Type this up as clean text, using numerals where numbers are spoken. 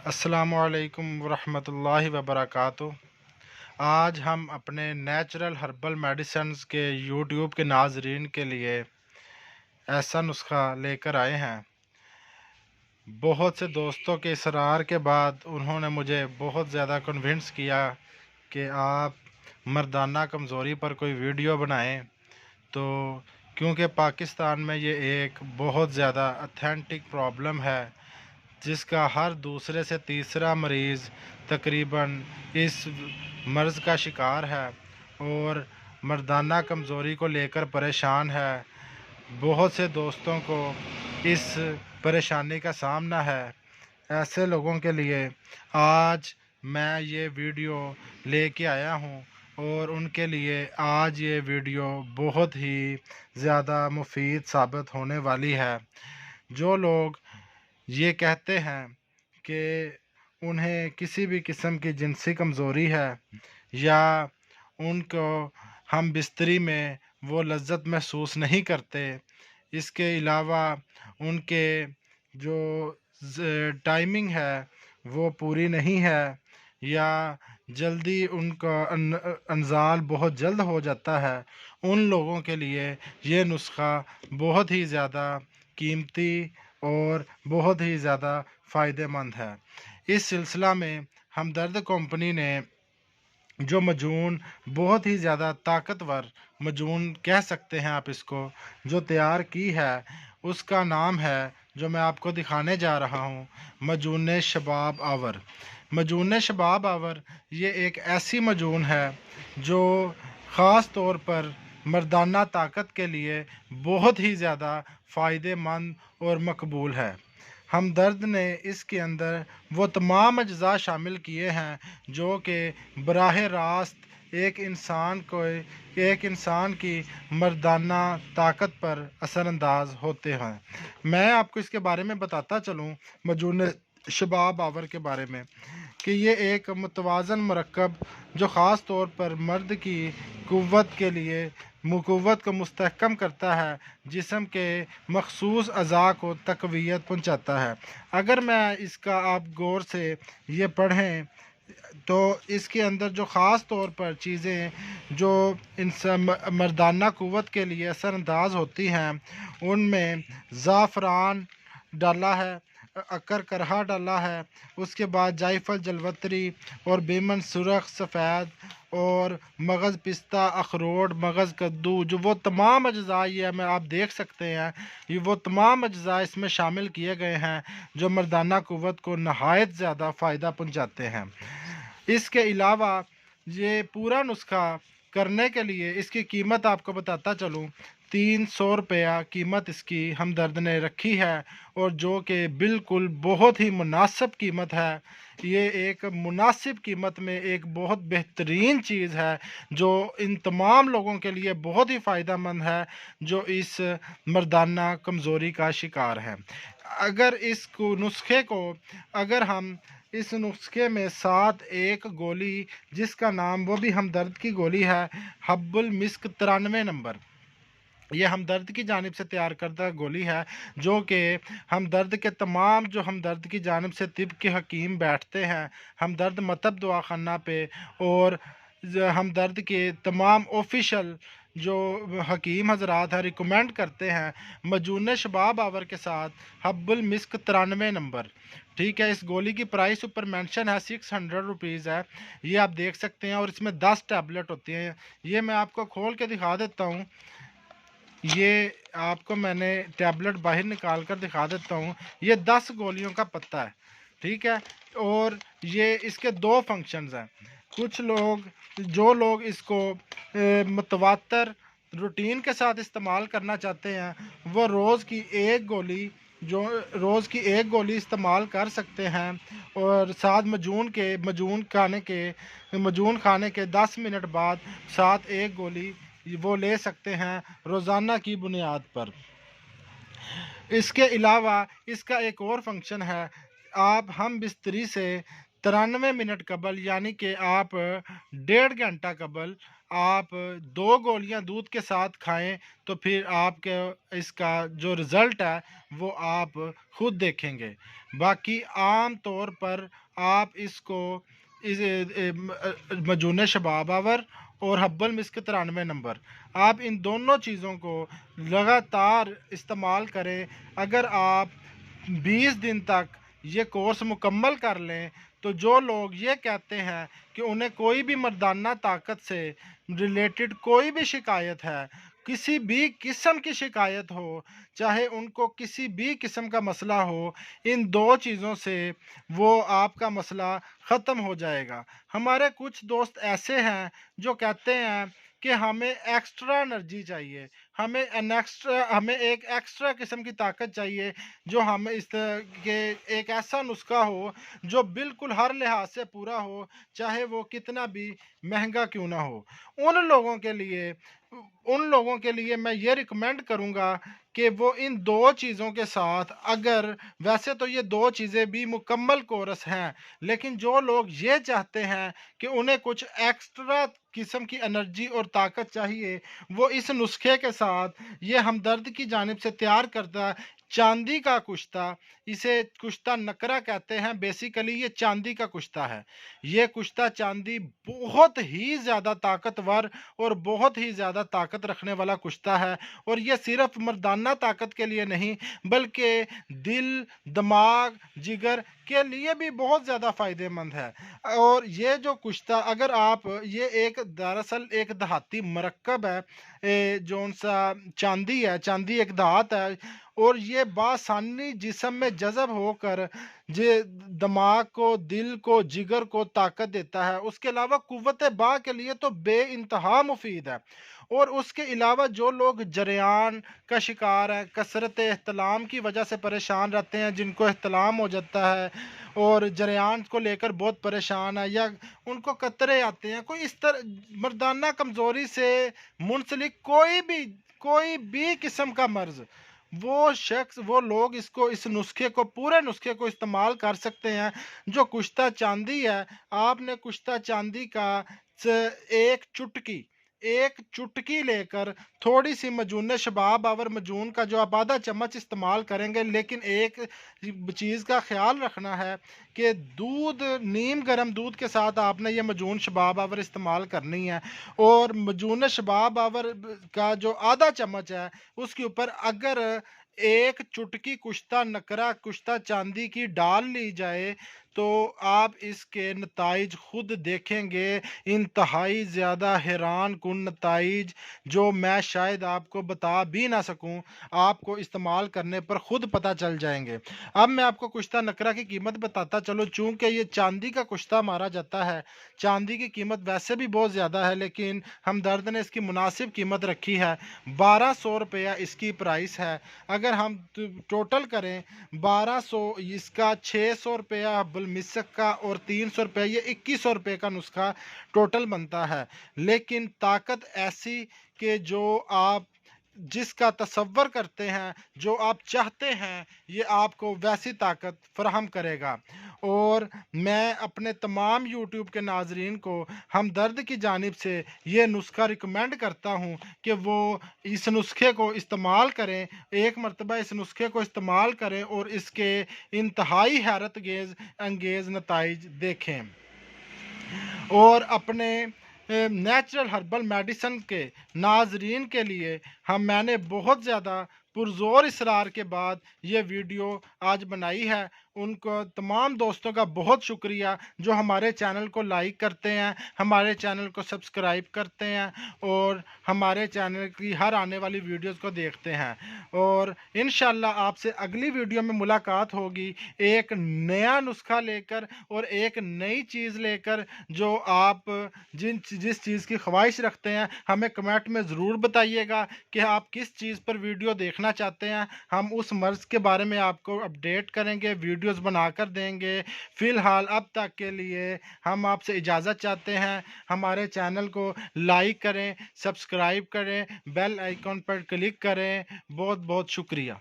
السلام علیکم ورحمۃ اللہ وبرکاتہ۔ آج ہم اپنے نیچرل ہربل میڈیسنز کے یوٹیوب کے ناظرین کے لیے ایسا نسخہ لے کر آئے ہیں۔ بہت سے دوستوں کے اصرار کے بعد انہوں نے مجھے بہت زیادہ کنونس کیا کہ آپ مردانہ کمزوری پر کوئی ویڈیو بنائیں، تو کیونکہ پاکستان میں یہ ایک بہت زیادہ اتھینٹک پرابلم ہے جس کا ہر دوسرے سے تیسرا مریض تقریباً اس مرض کا شکار ہے اور مردانہ کمزوری کو لے کر پریشان ہے۔ بہت سے دوستوں کو اس پریشانی کا سامنا ہے۔ ایسے لوگوں کے لیے آج میں یہ ویڈیو لے کے آیا ہوں اور ان کے لیے آج یہ ویڈیو بہت ہی زیادہ مفید ثابت ہونے والی ہے۔ جو لوگ یہ کہتے ہیں کہ انہیں کسی بھی قسم کی جنسی کمزوری ہے یا ان کو ہم بستری میں وہ لذت محسوس نہیں کرتے، اس کے علاوہ ان کے جو ٹائمنگ ہے وہ پوری نہیں ہے یا جلدی ان کا انزال بہت جلد ہو جاتا ہے، ان لوگوں کے لیے یہ نسخہ بہت ہی زیادہ قیمتی اور بہت ہی زیادہ فائدہ مند ہے۔ اس سلسلہ میں ہمدرد کمپنی نے جو مجون بہت ہی زیادہ طاقتور مجون کہہ سکتے ہیں آپ اس کو، جو تیار کی ہے، اس کا نام ہے، جو میں آپ کو دکھانے جا رہا ہوں، مجون شباب آور۔ مجون شباب آور یہ ایک ایسی مجون ہے جو خاص طور پر مردانہ طاقت کے لیے بہت ہی زیادہ فائدہ مند اور مقبول ہے۔ ہمدرد نے اس کے اندر وہ تمام اجزاء شامل کیے ہیں جو کہ براہ راست ایک انسان کی مردانہ طاقت پر اثر انداز ہوتے ہیں۔ میں آپ کو اس کے بارے میں بتاتا چلوں، مجون شباب آور کے بارے میں، کہ یہ ایک متوازن مرکب جو خاص طور پر مرد کی قوت کے لیے قوت کو مستحکم کرتا ہے، جسم کے مخصوص اعضاء کو تقویت پہنچاتا ہے۔ اگر میں اس کا آپ غور سے یہ پڑھیں تو اس کے اندر جو خاص طور پر چیزیں جو مردانہ قوت کے لیے اثر انداز ہوتی ہیں، ان میں زعفران ڈالا ہے، عقر کرہا ڈالا ہے، اس کے بعد جائفل جلوتری اور بیمن سرخ سفید اور مغز پستہ اخروٹ مغز کدو، جو وہ تمام اجزاء یہ ہمیں آپ دیکھ سکتے ہیں، یہ وہ تمام اجزاء اس میں شامل کیے گئے ہیں جو مردانہ قوت کو نہایت زیادہ فائدہ پہنچاتے ہیں۔ اس کے علاوہ یہ پورا نسخہ کرنے کے لیے اس کی قیمت آپ کو بتاتا چلوں، 300 روپیہ قیمت اس کی ہمدرد نے رکھی ہے، اور جو کہ بالکل بہت ہی مناسب قیمت ہے۔ یہ ایک مناسب قیمت میں ایک بہت بہترین چیز ہے جو ان تمام لوگوں کے لیے بہت ہی فائدہ مند ہے جو اس مردانہ کمزوری کا شکار ہیں۔ اگر اس نسخے کو ہم اس نسخے میں ساتھ ایک گولی جس کا نام وہ بھی ہمدرد کی گولی ہے، حب المسک 93 نمبر، یہ ہمدرد کی جانب سے تیار کردہ گولی ہے جو کہ ہمدرد کے تمام جو ہمدرد کی جانب سے طب کے حکیم بیٹھتے ہیں ہمدرد مطب دواخانہ پہ، اور ہمدرد کے تمام آفیشل جو حکیم حضرات ہیں ریکمینڈ کرتے ہیں مجون شباب آور کے ساتھ حب المسک 93 نمبر۔ ٹھیک ہے، اس گولی کی پرائس اوپر مینشن ہے 600 روپیز ہے، یہ آپ دیکھ سکتے ہیں، اور اس میں 10 ٹیبلٹ ہوتی ہیں۔ یہ میں آپ کو کھول کے دکھا دیتا ہوں، یہ آپ کو میں نے ٹیبلٹ باہر نکال کر دکھا دیتا ہوں، یہ 10 گولیوں کا پتہ ہے، ٹھیک ہے، اور یہ اس کے 2 فنکشنز ہیں۔ کچھ لوگ اس کو متواتر روٹین کے ساتھ استعمال کرنا چاہتے ہیں، وہ روز کی ایک گولی استعمال کر سکتے ہیں، اور ساتھ مجون کھانے کے 10 منٹ بعد ساتھ ایک گولی وہ لے سکتے ہیں روزانہ کی بنیاد پر۔ اس کے علاوہ اس کا ایک اور فنکشن ہے، ہم بستری سے 93 मिनट कबल यानी कि आप 1.5 घंटा कबल आप 2 गोलियां दूध के साथ खाएं, तो फिर आपके इसका जो रिज़ल्ट है वो आप खुद देखेंगे। बाकी आम तौर पर आप इसको मजून शबाब आवर और हब्बल मिस्क 93 नंबर, आप इन दोनों चीज़ों को लगातार इस्तेमाल करें। अगर आप 20 दिन तक ये कोर्स मुकम्मल कर लें, तो जो लोग ये कहते हैं कि उन्हें कोई भी मर्दाना ताकत से रिलेटेड कोई भी शिकायत है, किसी भी किस्म की शिकायत हो, चाहे उनको किसी भी किस्म का मसला हो, इन दो चीज़ों से वो आपका मसला ख़त्म हो जाएगा। हमारे कुछ दोस्त ऐसे हैं जो कहते हैं कि हमें एक्स्ट्रा एनर्जी चाहिए, हमें एक एक्स्ट्रा किस्म की ताकत चाहिए, जो हमें इस तरह के एक ऐसा नुस्खा हो जो बिल्कुल हर लिहाज से पूरा हो, चाहे वो कितना भी महंगा क्यों ना हो। उन लोगों के लिए उन लोगों के लिए मैं ये रिकमेंड करूँगा कि वो इन दो चीज़ों के साथ, अगर वैसे तो ये दो चीज़ें भी मुकम्मल कोर्स हैं, लेकिन जो लोग ये चाहते हैं कि उन्हें कुछ एक्स्ट्रा किस्म की एनर्जी और ताकत चाहिए, वो इस नुस्खे के साथ ये हमदर्द की जानिब से तैयार करता चांदी का कुश्ता, इसे कुश्ता नकरा कहते हैं। बेसिकली ये चांदी का कुश्ता है। ये कुश्ता चांदी बहुत ही ज़्यादा ताकतवर और बहुत ही ज़्यादा ताकत रखने वाला कुश्ता है, और ये सिर्फ मर्दाना ताकत के लिए नहीं, बल्कि दिल, दिमाग, जिगर के लिए भी बहुत ज़्यादा फ़ायदेमंद है। और ये जो कुश्ता, अगर आप ये एक दरअसल एक देहाती मरकब है, जौन सा चांदी है, चांदी एक धात है, और ये बासानी जिस्म में जज़ब होकर जे दिमाग को, दिल को, जिगर को ताकत देता है। उसके अलावा कुव्वत बा के लिए तो बेइंतहा मुफीद है। और उसके अलावा जो लोग जरियान का शिकार हैं, कसरत एहतलाम की वजह से परेशान रहते हैं, जिनको एहतलाम हो जाता है और जरियान को लेकर बहुत परेशान है, या उनको कतरे आते हैं, कोई इस तरह मर्दाना कमज़ोरी से मुंसलिक कोई भी किस्म का मर्ज़, वो लोग इस नुस्खे को, पूरे नुस्खे को इस्तेमाल कर सकते हैं। जो कुश्ता चांदी है, आपने कुश्ता चांदी का एक चुटकी लेकर थोड़ी सी मजून शबाब आवर मजून का जो आप आधा चम्मच इस्तेमाल करेंगे, लेकिन एक चीज़ का ख्याल रखना है कि नीम गर्म दूध के साथ आपने ये मजून शबाब आवर इस्तेमाल करनी है। और मजून शबाब आवर का जो आधा चम्मच है, उसके ऊपर अगर एक चुटकी कुश्ता नकरा, कुश्ता चांदी की डाल ली जाए, तो आप इसके नताइज खुद देखेंगे, इंतहाई ज़्यादा हैरान कुन नताइज, जो मैं शायद आपको बता भी ना सकूं, आपको इस्तेमाल करने पर खुद पता चल जाएंगे। अब मैं आपको कुश्ता नकरा की कीमत बताता चलो। चूँकि ये चांदी का कुश्ता मारा जाता है, चांदी की कीमत वैसे भी बहुत ज़्यादा है, लेकिन हमदर्द ने इसकी मुनासिब कीमत रखी है। 1200 रुपया इसकी प्राइस है। अगर हम टोटल करें 1200, इसका 600 रुपया मिस्क का और 300 रुपये, ये 2100 रुपये का नुस्खा टोटल बनता है। लेकिन ताकत ऐसी कि जो आप जिसका तसव्वुर करते हैं, जो आप चाहते हैं, ये आपको वैसी ताकत फराहम करेगा। और मैं अपने तमाम यूट्यूब के नाजरीन को हमदर्द की जानिब से ये नुस्खा रिकमेंड करता हूँ कि वो इस नुस्खे को इस्तेमाल करें, एक मरतबा इस नुस्खे को इस्तेमाल करें और इसके इंतहाई हैरत अंगेज़ नताइज देखें। और अपने नेचुरल हर्बल मेडिसन के नाजरीन के लिए मैंने बहुत ज़्यादा पुरज़ोर इसरार के बाद ये वीडियो आज बनाई है। उनको तमाम दोस्तों का बहुत शुक्रिया जो हमारे चैनल को लाइक करते हैं, हमारे चैनल को सब्सक्राइब करते हैं और हमारे चैनल की हर आने वाली वीडियोस को देखते हैं। और इंशाल्लाह आपसे अगली वीडियो में मुलाकात होगी, एक नया नुस्खा लेकर और एक नई चीज़ लेकर। जो आप जिस चीज़ की ख्वाहिश रखते हैं, हमें कमेंट में ज़रूर बताइएगा कि आप किस चीज़ पर वीडियो देखना चाहते हैं। हम उस मर्ज़ के बारे में आपको अपडेट करेंगे, वीडियोस बनाकर देंगे। फ़िलहाल अब तक के लिए हम आपसे इजाज़त चाहते हैं। हमारे चैनल को लाइक करें, सब्सक्राइब करें, बेल आइकॉन पर क्लिक करें। बहुत बहुत शुक्रिया।